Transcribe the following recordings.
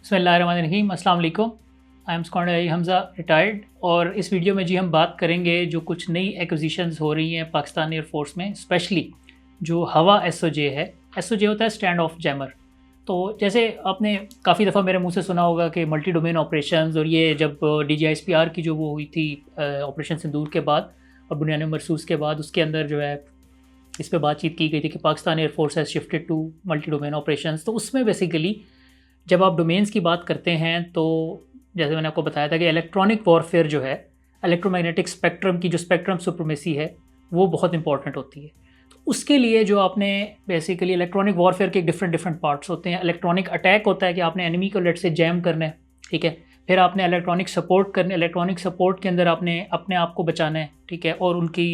बिस्मिल्लाहिर्रहमानिर्रहीम, अस्सलाम वालेकुम। I am squadron Hamza retired और इस वीडियो में जी हम बात करेंगे जो कुछ नई एक्विजिशंस हो रही हैं पाकिस्तान एयरफोर्स में, स्पेशली जो हवा एसओजे है। एसओजे होता है स्टैंड ऑफ जैमर। तो जैसे आपने काफ़ी दफ़ा मेरे मुंह से सुना होगा कि मल्टी डोमेन ऑपरेशंस, और ये जब DGISPR की जो वो हुई थी ऑपरेशन सिंदूर के बाद और बुनियाद मरसूस के बाद, उसके अंदर जो है इस पे बातचीत की गई थी कि Pakistan air force has shifted to multi domain operations. तो उसमें बेसिकली जब आप डोमेन्स की बात करते हैं तो जैसे मैंने आपको बताया था कि इलेक्ट्रॉनिक वॉरफेयर जो है, इलेक्ट्रोमैग्नेटिक स्पेक्ट्रम की जो स्पेक्ट्रम सुप्रीमेसी है वो बहुत इंपॉर्टेंट होती है। तो उसके लिए जो आपने बेसिकली इलेक्ट्रॉनिक वॉरफेयर के डिफरेंट डिफरेंट पार्ट्स होते हैं। इलेक्ट्रॉनिक अटैक होता है कि आपने एनिमी को लेट से जैम करना है, ठीक है। फिर आपने इलेक्ट्रॉनिक सपोर्ट करना, इलेक्ट्रॉनिक सपोर्ट के अंदर आपने अपने आप को बचाना है, ठीक है, और उनकी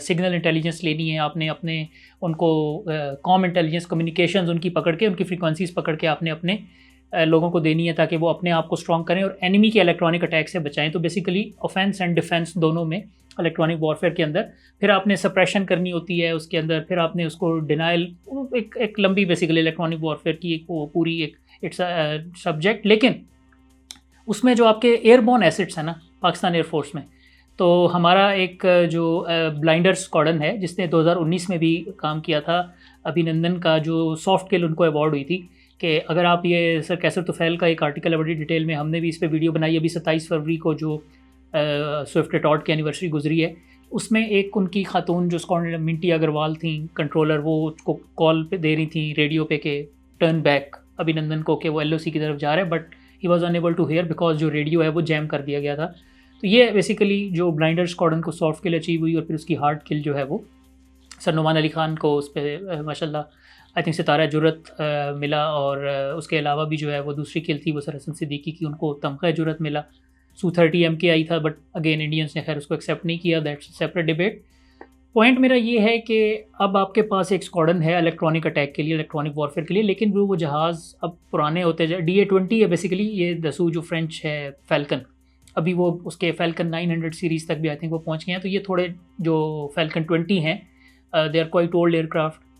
सिग्नल इंटेलिजेंस लेनी है आपने, अपने उनको कॉम इंटेलिजेंस कम्युनिकेशंस उनकी पकड़ के, उनकी फ्रीक्वेंसीज पकड़ के आपने अपने लोगों को देनी है ताकि वो अपने आप को स्ट्रॉन्ग करें और एनिमी के इलेक्ट्रॉनिक अटैक से बचाएं। तो बेसिकली ऑफेंस एंड डिफेंस दोनों में इलेक्ट्रॉनिक वॉरफेयर के अंदर फिर आपने सप्रेशन करनी होती है उसके अंदर, फिर आपने उसको डिनाइल, एक लंबी बेसिकली इलेक्ट्रॉनिक वॉरफेयर की एक वो पूरी एक इट्स सब्जेक्ट। लेकिन उसमें जो आपके एयरबोर्न एसिड्स हैं ना पाकिस्तान एयरफोर्स में, तो हमारा एक जो ब्लाइंडर स्क्वाड्रन है जिसने 2019 में भी काम किया था, अभिनंदन का जो सॉफ्ट किल उनको अवार्ड हुई थी, कि अगर आप ये सर कैसर तुफैल का एक आर्टिकल है बड़ी डिटेल में, हमने भी इस पर वीडियो बनाई अभी 27 फरवरी को जो स्विफ्ट रिटॉर्ट की एनिवर्सरी गुजरी है, उसमें एक उनकी खातून जो स्क्वाड्रन मिंटी अग्रवाल थी कंट्रोलर, वो उसको कॉल पे दे रही थी रेडियो पे के टर्न बैक अभिनंदन को कि वो LOC की तरफ जा रहे हैं, but he was unable to hear because जो रेडियो है वो जैम कर दिया गया था। तो ये बेसिकली जो ब्लाइंडर स्क्वाड्रन को सॉफ्ट किल अचीव हुई और फिर उसकी हार्ड किल जो है वो सर नुमान अली खान को उस पर माशाल्लाह आई थिंक सितारा जुरत मिला, और उसके अलावा भी जो है वो दूसरी किल थी वो सर हसन सिद्दीकी की, उनको तमगा जुरत मिला। Su-30 MKI था बट अगेन इंडियंस ने खैर उसको एक्सेप्ट नहीं किया, दैट्स सेपरेट डिबेट। पॉइंट मेरा ये है कि अब आपके पास एक स्क्वाड्रन है इलेक्ट्रॉनिक अटैक के लिए, इलेक्ट्रॉनिक वॉरफेयर के लिए, लेकिन वो जहाज़ अब पुराने होते जाए। DA-20 है बेसिकली, ये दसू जो फ्रेंच है फैल्कन, अभी वो उसके फैल्कन 900 सीरीज़ तक भी आई थिंक वो पहुंच गए हैं। तो ये थोड़े जो फैल्कन 20 हैं, they are quite old aircraft.